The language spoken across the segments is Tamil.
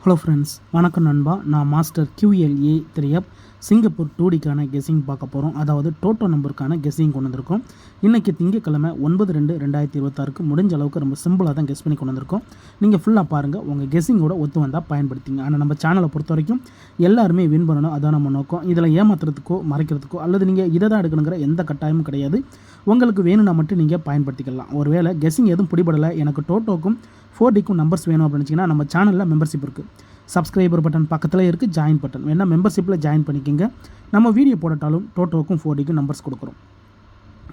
ஹலோ ஃப்ரெண்ட்ஸ், வணக்கம் நண்பா. நான் மாஸ்டர் QLA 3F சிங்கப்பூர் 2Dக்கான கெஸ்ஸிங் பார்க்க போகிறோம். அதாவது டோட்டோ நம்பருக்கான கெஸ்ஸிங் கொண்டு வந்திருக்கோம். இன்றைக்கி திங்கக்கிழமை 9/2/2026 முடிஞ்ச அளவுக்கு ரொம்ப சிம்பிளாக தான் கெஸ் பண்ணி கொண்டு வந்திருக்கோம். நீங்கள் ஃபுல்லாக பாருங்கள், உங்கள் கெஸ்ஸிங்கோட ஒத்து வந்தால் பயன்படுத்திங்க. ஆனால் நம்ம சேனலை பொறுத்த வரைக்கும் எல்லாருமே வின் பண்ணணும், அதான் நம்ம நோக்கம். இதில் ஏமாத்துறதுக்கோ மறைக்கிறதுக்கோ அல்லது நீங்கள் இதை தான் எடுக்கணுங்கிற எந்த கட்டாயமும் கிடையாது. உங்களுக்கு வேணும்னா மட்டும் நீங்கள் பயன்படுத்திக்கலாம். ஒருவேளை கெஸ்ஸிங் எதுவும் பிடிபடலை, எனக்கு டோட்டோக்கும் 4Dக்கும் நம்பர்ஸ் வேணும் அப்படின்னு வச்சிங்கன்னா நம்ம சேனலில் மெம்பர்ஷிப் இருக்குது. சப்ஸ்கிரைபர் பட்டன் பக்கத்தில் இருக்குது, ஜாயின் பட்டன் வேணால் மெம்பர்ஷிப்பில் ஜாயின் பண்ணிக்கோங்க. நம்ம வீடியோ போட்டாலும் டோட்டோக்கும் 4Dக்கும் நம்பர்ஸ் கொடுக்குறோம்.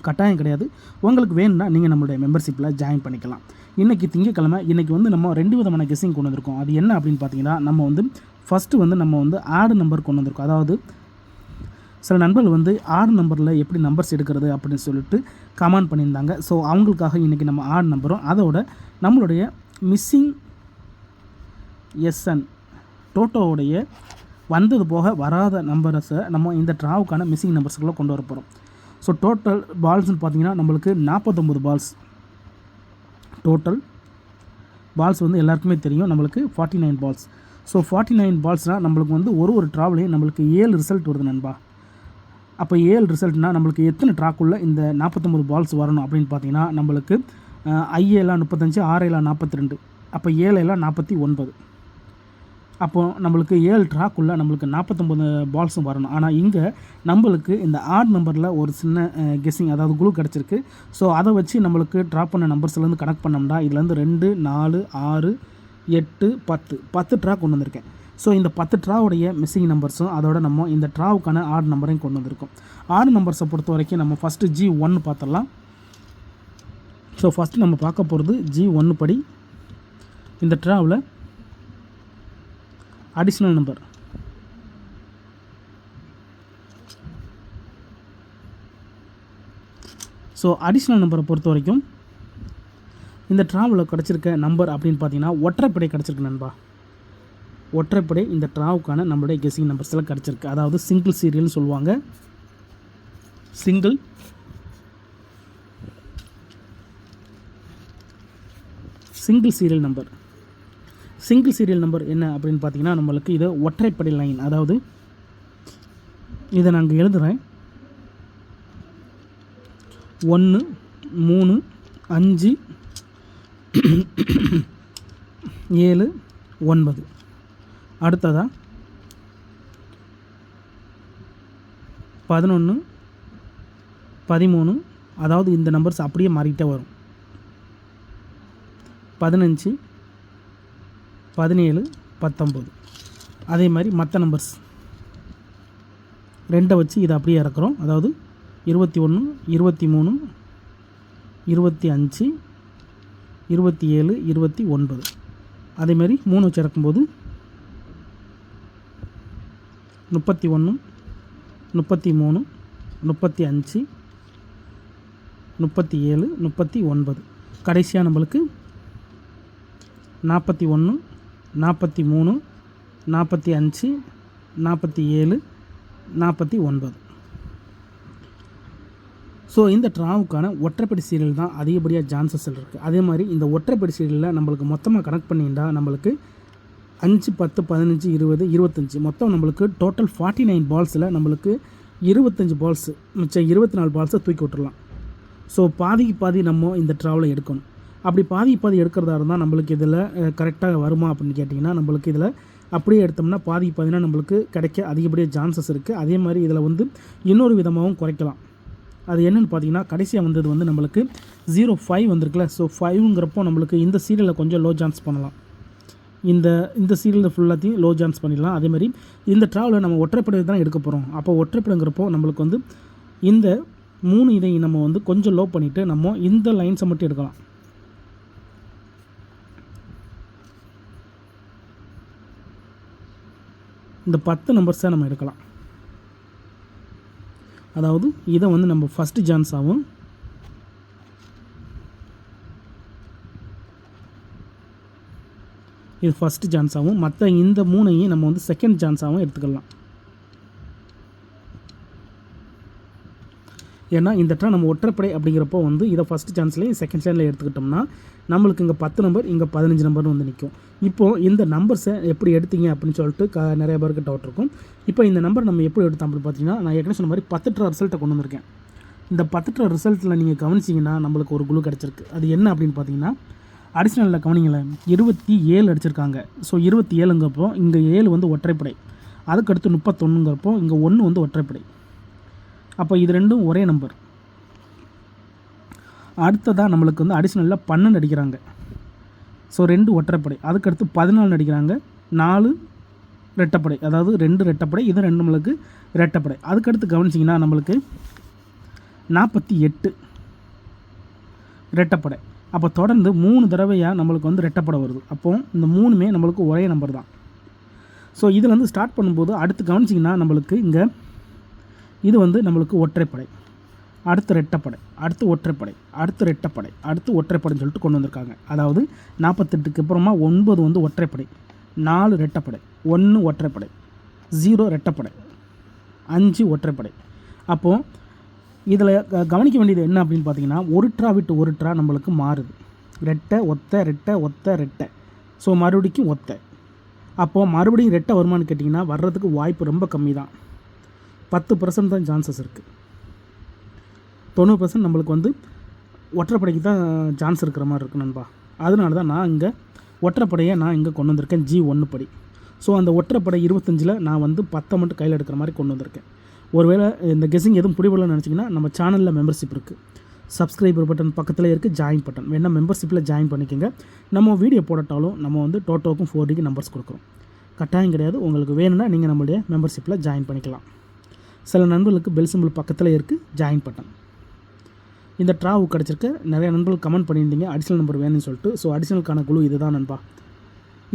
கட்டாயம் கிடையாது. உங்களுக்கு வேணும்னா நீங்கள் நம்மளுடைய மெம்பர்ஷிப்பில் ஜாயின் பண்ணிக்கலாம். இன்றைக்கி திங்கக்கிழமை. இன்றைக்கி நம்ம 2 விதமான கெஸ்ஸிங் கொண்டு வந்திருக்கோம். அது என்ன அப்படின்னு பார்த்தீங்கன்னா, நம்ம ஃபஸ்ட்டு நம்ம ஆடு நம்பர் கொண்டு வந்திருக்கோம். அதாவது சில நண்பர்கள் ஆடு நம்பரில் எப்படி நம்பர்ஸ் எடுக்கிறது அப்படின்னு சொல்லிட்டு கமெண்ட் பண்ணியிருந்தாங்க. ஸோ அவங்களுக்காக இன்றைக்கி நம்ம ஆடு நம்பரும் அதோட நம்மளுடைய மிஸ்ஸிங் SN டோட்டோவுடைய வந்தது போக வராத நம்பர்ஸை நம்ம இந்த ட்ராவுக்கான மிஸ்ஸிங் நம்பர்ஸுக்குள்ளே கொண்டு வர போகிறோம். ஸோ டோட்டல் பால்ஸ்னு பார்த்தீங்கன்னா நம்மளுக்கு 49 பால்ஸ். டோட்டல் பால்ஸ் எல்லாருக்குமே தெரியும், நம்மளுக்கு 49 பால்ஸ். ஸோ 49 பால்ஸ்னால் நம்மளுக்கு ஒரு ட்ராவிலையும் நம்மளுக்கு 7 ரிசல்ட் வருது நண்பா. அப்போ 7 ரிசல்ட்னால் நம்மளுக்கு எத்தனை ட்ராக்குள்ளே இந்த 49 பால்ஸ் வரணும் அப்படின்னு பார்த்தீங்கன்னா, நம்மளுக்கு 5 35, 6 42, அப்போ 7 49. அப்போது நம்மளுக்கு 7 ட்ராக்குள்ளே நம்மளுக்கு 49 பால்ஸும் வரணும். ஆனால் இங்கே நம்மளுக்கு இந்த ஆட் நம்பரில் ஒரு சின்ன கெஸ்ஸிங், அதாவது குழு கிடச்சிருக்கு. ஸோ அதை வச்சு நம்மளுக்கு ட்ராப் பண்ண நம்பர்ஸ்லேருந்து கனெக்ட் பண்ணோம்னா இதுலேருந்து 2, 4, 6, 8, 10 ட்ரா கொண்டு வந்திருக்கேன். ஸோ இந்த 10 ட்ராவுடைய மிஸ்ஸிங் நம்பர்ஸும் அதோட நம்ம இந்த ட்ராவுக்கான ஆட் நம்பரையும் கொண்டு வந்திருக்கோம். ஆட் நம்பர்ஸை பொறுத்த வரைக்கும் நம்ம ஃபஸ்ட்டு G1 பார்த்துடலாம். ஸோ ஃபஸ்ட்டு நம்ம பார்க்க போகிறது G1 படி இந்த ட்ராவில் அடிஷ்னல் நம்பர். ஸோ அடிஷ்னல் நம்பரை பொறுத்த வரைக்கும் இந்த ட்ராவில் கிடச்சிருக்க நம்பர் அப்படின்னு பார்த்தீங்கன்னா ஒற்றைப்படை கிடச்சிருக்கு நண்பா. ஒற்றைப்படை இந்த ட்ராவுக்கான நம்மளுடைய கெஸ்ஸிங் நம்பர்ஸில் கிடச்சிருக்கு. அதாவது சிங்கிள் சீரியல்னு சொல்லுவாங்க. Single serial number. Single serial number என்ன அப்படின்னு பார்த்தீங்கன்னா, நம்மளுக்கு இது ஒற்றைப்படை லைன். அதாவது இதை நாங்கள் எழுதுகிறேன். 1, 3, 5, 7, 9. அடுத்ததாக 11, 13, அதாவது இந்த நம்பர்ஸ் அப்படியே மாறிக்கிட்டே வரும். 15, 17, 19. அதே மாதிரி மற்ற நம்பர்ஸ் 2 வச்சு இதை அப்படியே இறக்குறோம். அதாவது 21, 23, 25, 27, 29. அதேமாதிரி 3 வச்சு இறக்கும்போது 31, 33, 35, 37, 39. கடைசியாக நம்மளுக்கு 41, 43, 45, 47, 49. ஸோ இந்த ட்ராவுக்கான ஒற்றைப்படை சீரியல் தான் அதிகப்படியாக சான்சஸ் இருக்குது. அதே மாதிரி இந்த ஒற்றைப்படை சீரியலில் நம்மளுக்கு மொத்தமாக கனெக்ட் பண்ணிட்டா நம்மளுக்கு 5, 10, 15, 20, 25 மொத்தம் நம்மளுக்கு டோட்டல் 49 பால்ஸில் நம்மளுக்கு 25 பால்ஸு மிச்சம் 24 பால்ஸை தூக்கி விட்டுடலாம். ஸோ பாதிக்கு பாதி நம்ம இந்த ட்ராவில் எடுக்கணும். அப்படி பாதி எடுக்கிறதா இருந்தால் நம்மளுக்கு இதில் கரெக்டாக வருமா அப்படின்னு கேட்டிங்கன்னா, நம்மளுக்கு இதில் அப்படியே எடுத்தோம்னா பாதினா நம்மளுக்கு கிடைக்க அதிகப்படியாக சான்சஸ் இருக்குது. அதே மாதிரி இதில் இன்னொரு விதமாகவும் குறைக்கலாம். அது என்னென்னு பார்த்தீங்கன்னா, கடைசியாக வந்தது நம்மளுக்கு 0.5 வந்திருக்குல்ல. ஸோ 5ங்கிறப்போ நம்மளுக்கு இந்த சீரியலில் கொஞ்சம் லோ சான்ஸ் பண்ணலாம். இந்த சீரியலில் ஃபுல்லாத்தையும் லோ சான்ஸ் பண்ணிடலாம். அதேமாதிரி இந்த ட்ராவில் நம்ம ஒற்றைப்படை தான் எடுக்க போகிறோம். அப்போ ஒற்றைப்படைங்கிறப்போ நம்மளுக்கு இந்த 3 இதையும் நம்ம கொஞ்சம் லோ பண்ணிவிட்டு நம்ம இந்த லைன்ஸை மட்டும் எடுக்கலாம். இந்த 10 நம்பர்ஸை நம்ம எடுக்கலாம். அதாவது இதை நம்ம ஃபஸ்ட்டு சான்ஸாகவும், இது ஃபஸ்ட்டு சான்ஸாகவும், மற்ற இந்த 3ஐயும் நம்ம செகண்ட் சான்ஸாகவும் எடுத்துக்கலாம். ஏன்னா இந்த ட்ரா நம்ம ஒற்றைப்படை அப்படிங்கிறப்போ வந்து இதை ஃபஸ்ட் சான்ஸ்லேயே செகண்ட் சான்ஸில் எடுத்துக்கிட்டோம்னா நம்மளுக்கு இங்கே 10 நம்பர் இங்கே 15 நம்பர்னு வந்து நிற்கும். இப்போது இந்த நம்பர்ஸை எப்படி எடுத்தீங்க அப்படின்னு சொல்லிட்டு நிறைய பேருக்கு டவுட் இருக்கும். இப்போ இந்த நம்பர் நம்ம எப்படி எடுத்தோம் அப்படின்னு பார்த்தீங்கன்னா, நான் ஏற்கனவே சொன்ன மாதிரி 10 ட்ரா ரிசல்ட்டை கொண்டு வந்திருக்கேன். இந்த 10 ட்ரா ரிசல்ட்டில் நீங்கள் கவனிச்சிங்கன்னா நம்மளுக்கு ஒரு குழு கிடச்சிருக்கு. அது என்ன அப்படின்னு பார்த்தீங்கன்னா, அடிஷ்னலில் கவனிங்களேன் 27 அடிச்சிருக்காங்க. ஸோ 27ங்கிறப்போ இங்கே 7 வந்து ஒற்றைப்படை, அதுக்கடுத்து 31ங்கிறப்போ இங்கே 1 வந்து ஒற்றைப்படை. அப்போ இது ரெண்டும் ஒரே நம்பர். அடுத்ததாக நம்மளுக்கு வந்து அடிஷ்னலில் 12 அடிக்கிறாங்க. ஸோ 2 ஒற்றைப்படை, அதுக்கடுத்து 14 அடிக்கிறாங்க, 4 ரெட்டப்படை, அதாவது 2 ரெட்டப்படை, இது 2 நம்மளுக்கு ரெட்டப்படை. அதுக்கடுத்து கவனிச்சிங்கன்னா நம்மளுக்கு 48 ரெட்டப்படை. அப்போ தொடர்ந்து 3 தடவையாக நம்மளுக்கு வந்து ரெட்டப்படை வருது. அப்போது இந்த 3மே நம்மளுக்கு ஒரே நம்பர் தான். ஸோ இதில் வந்து ஸ்டார்ட் பண்ணும்போது அடுத்து கவனிச்சிங்கன்னா நம்மளுக்கு இங்கே இது வந்து நம்மளுக்கு ஒற்றைப்படை, அடுத்து ரெட்டப்படை, அடுத்து ஒற்றைப்படை, அடுத்து ரெட்டப்படை, அடுத்து ஒற்றைப்படைன்னு சொல்லிட்டு கொண்டு வந்திருக்காங்க. அதாவது 48க்கு அப்புறமா 9 வந்து ஒற்றைப்படை, 4 ரெட்டப்படை, 1 ஒற்றைப்படை, 0 ரெட்டப்படை, 5 ஒற்றைப்படை. அப்போது இதில் கவனிக்க வேண்டியது என்ன அப்படின்னு பார்த்தீங்கன்னா, ஒரு ட்ரா விட்டு ஒரு ட்ரா நம்மளுக்கு மாறுது. ரெட்டை ஒத்தை ரெட்டை ஒத்தை ரெட்டை, ஸோ மறுபடிக்கும் ஒத்தை. அப்போது மறுபடியும் ரெட்டை வருமானு கேட்டிங்கன்னா வர்றதுக்கு வாய்ப்பு ரொம்ப கம்மி தான். 10% தான் சான்சஸ் இருக்குது. 90% நம்மளுக்கு வந்து ஒற்றைப்படைக்கு தான் சான்ஸ் இருக்கிற மாதிரி இருக்குது நண்பா. அதனால தான் நான் இங்கே ஒற்றைப்படையை இங்கே கொண்டு வந்திருக்கேன் G1 படி. ஸோ அந்த ஒற்றைப்படை 25ல் நான் வந்து 10 மட்டும் கையில் எடுக்கிற மாதிரி கொண்டு வந்திருக்கேன். ஒருவேளை இந்த கெஸ்ஸிங் எதுவும் பிடிபடலன்னு நினச்சிங்கன்னா நம்ம சேனலில் மெம்பர்ஷிப் இருக்குது. சப்ஸ்கிரைபர் பட்டன் பக்கத்தில் இருக்குது, ஜாயின் பட்டன் வேணால் மெம்பர்ஷிப்பில் ஜாயின் பண்ணிக்கோங்க. நம்ம வீடியோ போடட்டாலும் நம்ம வந்து டோட்டோக்கும் 4Dக்கு நம்பர்ஸ் கொடுக்குறோம். கட்டாயம் கிடையாது. உங்களுக்கு வேணும்னா நீங்கள் நம்மளுடைய மெம்பர்ஷிப்பில் ஜாயின் பண்ணிக்கலாம். சில நண்பர்களுக்கு பெல் சிம்பிள் பக்கத்தில் இருக்குது, ஜாயின் பட்டன். இந்த ட்ராவு கிடச்சிருக்க நிறைய நண்பர்கள் கமெண்ட் பண்ணியிருந்தீங்க அடிஷ்னல் நம்பர் வேணும்னு சொல்லிட்டு. ஸோ அடிஷ்னலுக்கான குழு இது தான் நண்பா.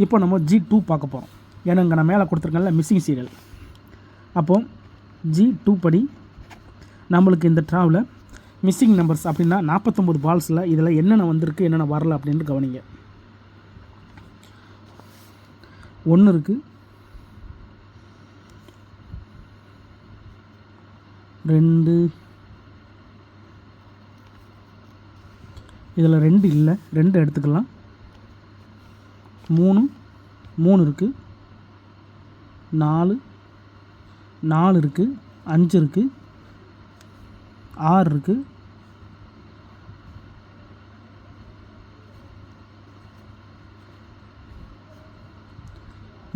இப்போ நம்ம G2 பார்க்க போகிறோம். ஏன்னா இங்கே நான் மேலே கொடுத்துருக்கேன்ல மிஸ்ஸிங் சீரியல். அப்போது G2 படி நம்மளுக்கு இந்த ட்ராவில் மிஸ்ஸிங் நம்பர்ஸ் அப்படின்னா 49 பால்ஸில் இதில் என்னென்ன வந்திருக்கு என்னென்ன வரல அப்படின்னு கவனிங்க. 1 இருக்குது, 2, இதில் 2 இல்லை, 2 எடுத்துக்கலாம். 3 இருக்குது, 4 இருக்குது, 5 இருக்குது, 6 இருக்குது,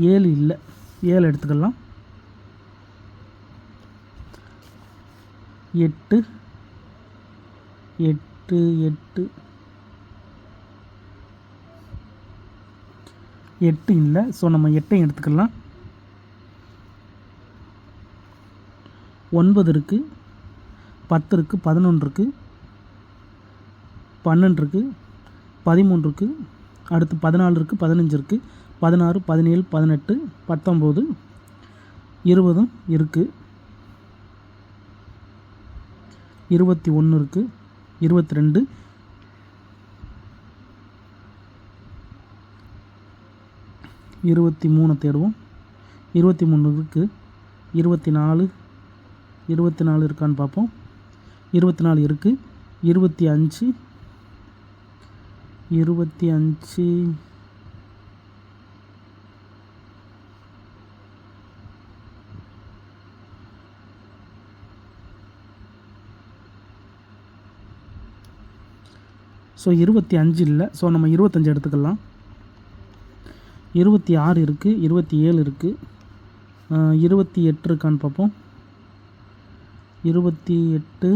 7 இல்லை, 7 எடுத்துக்கலாம். 8 இல்லை, ஸோ நம்ம 8ஐயும் எடுத்துக்கலாம். 9 இருக்குது, 10 இருக்குது, 11 இருக்குது, 12 இருக்குது, 13 இருக்குது, அடுத்து 14 இருக்குது, 15 இருக்குது, 16, 17, 18, 19, 20 இருக்குது, 21 இருக்குது, 22, 23 தேடுவோம். 23 இருக்குது, 24 இருக்கான்னு பார்ப்போம். 24 இருக்குது, 25, ஸோ 25 இல்லை, ஸோ நம்ம 25 எடுத்துக்கலாம். 26 இருக்குது, 27 இருக்குது, 28 இருக்கான்னு பார்ப்போம். 28,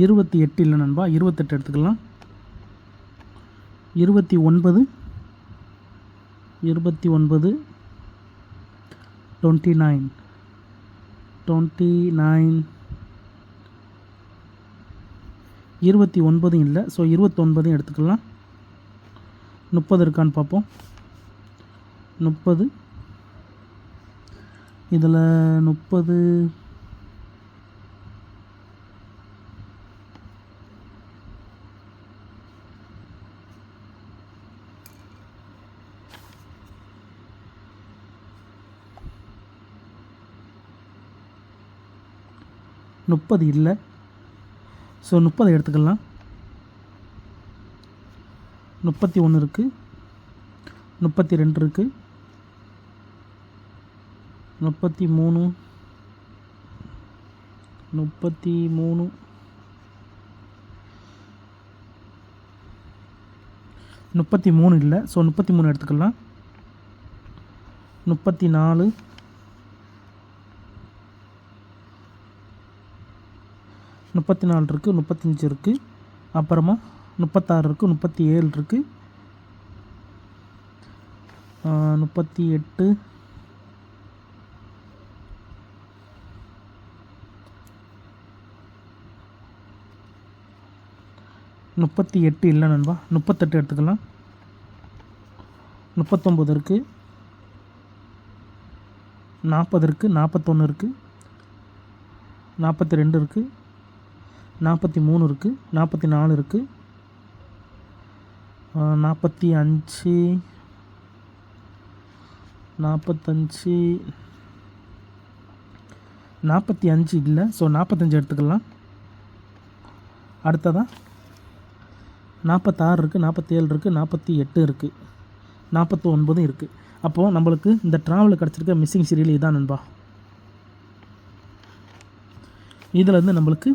28 இல்லை நண்பா, 28 எடுத்துக்கலாம். 29, 29, 29, 29 இல்லை, ஸோ 29 எடுத்துக்கலாம். 30 இருக்கான்னு பார்ப்போம். 30, இதில் 30, 30 இல்லை. ஸோ 30 எடுத்துக்கலாம். 31 இருக்குது, 32 இருக்குது, 33, 33 இல்லை. ஸோ 33 எடுத்துக்கலாம். 34, 34 இருக்குது, 35 இருக்குது, அப்புறமா 36 இருக்குது, 37 இருக்குது, 38, 38 இல்லை நண்பா. 38 எடுத்துக்கலாம். 39 இருக்குது, 40 இருக்குது, 41 இருக்குது, 42 இருக்குது, 43 இருக்குது, 44 இருக்குது, 45, 45 இல்லை. ஸோ 45 எடுத்துக்கலாம். அடுத்ததான் 46 இருக்குது, 47 இருக்குது, 48 இருக்குது, 49 இருக்குது. அப்போது நம்மளுக்கு இந்த ட்ராவலில் கிடச்சிருக்க மிஸ்ஸிங் சீரியல் இதான் நண்பா. இதில் வந்து நம்மளுக்கு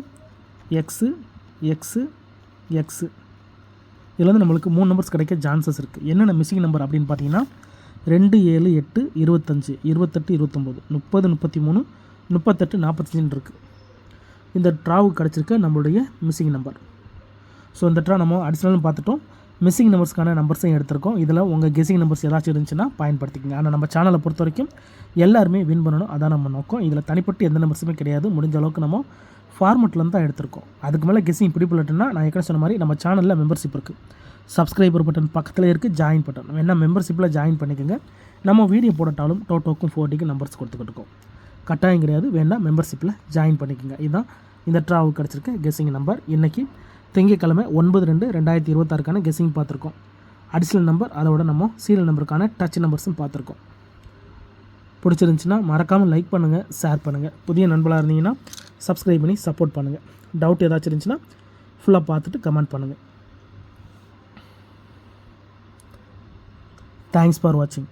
எக்ஸு, இதில் வந்து நம்மளுக்கு 3 நம்பர்ஸ் கிடைக்க சான்சஸ் இருக்குது. என்னென்ன மிஸ்ஸிங் நம்பர் அப்படின்னு பார்த்தீங்கன்னா 2, 7, 8, 25, 28, 29, 30, 33, 38, 45 இருக்குது. இந்த ட்ராவுக்கு கிடச்சிருக்க நம்மளுடைய மிஸ்ஸிங் நம்பர். ஸோ இந்த ட்ரா நம்ம அடிஷ்னலும் பார்த்துட்டோம், மிஸ்ஸிங் நம்பர்ஸ்க்கான நம்பர்ஸையும் எடுத்திருக்கோம். இதில் உங்கள் கெஸ்ஸிங் நம்பர்ஸ் ஏதாச்சும் இருந்துச்சுன்னா பயன்படுத்திக்கங்க. ஆனால் நம்ம சேனலை பொறுத்த வரைக்கும் எல்லாருமே வின் பண்ணணும், அதான் நம்ம நோக்கம். இதில் தனிப்பட்டு எந்த நம்பர்ஸுமே கிடையாது. முடிஞ்ச அளவுக்கு நம்ம ஃபார்மெட்லேருந்து தான் எடுத்திருக்கோம். அதுக்கு மேலே கெஸ்ஸிங் பிடிப்பில்லைன்னா நான் ஏற்கனவே சொன்ன மாதிரி நம்ம சேனலில் மெம்பர்ஷிப் இருக்குது. சப்ஸ்கிரைபர் பட்டன் பக்கத்தில் இருக்குது, ஜாயின் பட்டன் வேணால் மெம்பர்ஷிப்பில் ஜாயின் பண்ணிக்கோங்க. நம்ம வீடியோ போடட்டாலும் டோட்டோக்கும் 4Dக்கும் நம்பர்ஸ் கொடுத்துக்கிட்டு இருக்கோம். கட்டாயம் கிடையாது, வேணால் மெம்பர்ஷிப்பில் ஜாயின் பண்ணிக்கோங்க. இதுதான் இந்த ட்ராவுக்கு கிடச்சிருக்க கெஸ்ஸிங் நம்பர். இன்றைக்கி திங்கட்கிழமை 9/2/2026க்கான கெஸ்ஸிங் பார்த்துருக்கோம். அடிஷ்னல் நம்பர், அதோட நம்ம சீரியல் நம்பருக்கான டச் நம்பர்ஸும் பார்த்துருக்கோம். பிடிச்சிருந்துச்சின்னா மறக்காமல் லைக் பண்ணுங்கள், ஷேர் பண்ணுங்கள். புதிய நண்பர்களாக இருந்தீங்கன்னா சப்ஸ்கிரைப் பண்ணி சப்போர்ட் பண்ணுங்கள். டவுட் ஏதாச்சும் இருந்துச்சுன்னா ஃபுல்லாக பார்த்துட்டு கமெண்ட் பண்ணுங்கள். தேங்க்ஸ் ஃபார் வாட்சிங்.